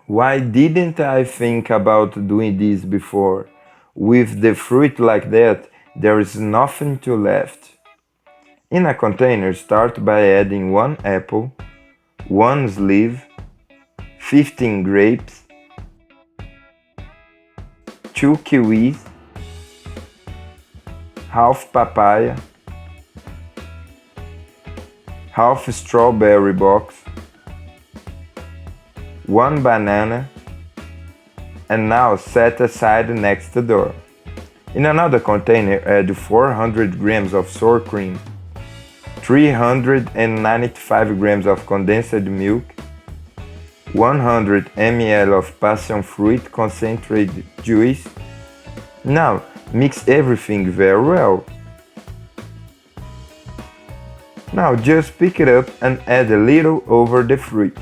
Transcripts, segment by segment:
Why didn't I think about doing this before? With the fruit like that, there is nothing to left. In a container, start by adding 1 apple, 1 slive, 15 grapes, 2 kiwis, half papaya, half strawberry box, 1 banana, and now set aside next door. In another container, add 400 grams of sour cream, 395 grams of condensed milk, 100 ml of passion fruit concentrate juice. Now mix everything very well. Now just pick it up and add a little over the fruit.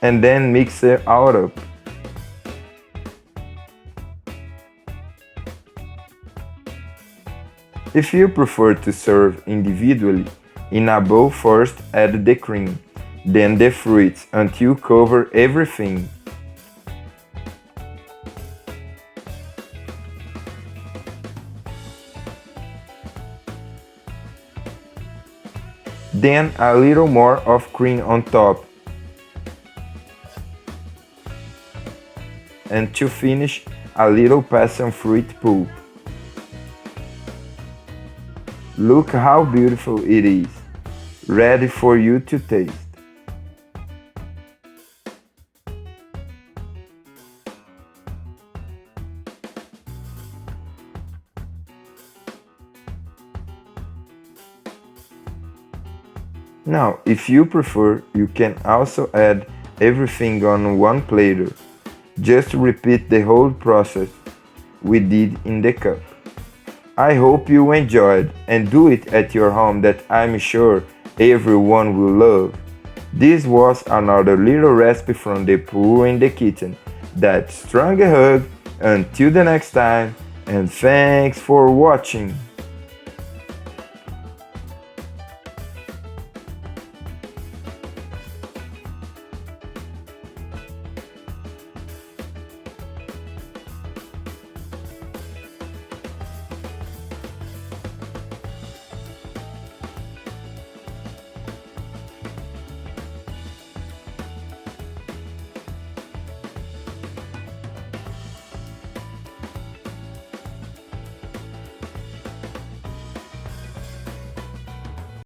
And then mix it all up. If you prefer to serve individually, in a bowl first add the cream, then the fruits until cover everything. Then a little more of cream on top. And to finish, a little passion fruit pulp. Look how beautiful it is, ready for you to taste. Now, if you prefer, you can also add everything on one platter. Just repeat the whole process we did in the cup. I hope you enjoyed and do it at your home, that I'm sure everyone will love. This was another little recipe from the pool in the kitchen. That strong hug, until the next time, and thanks for watching.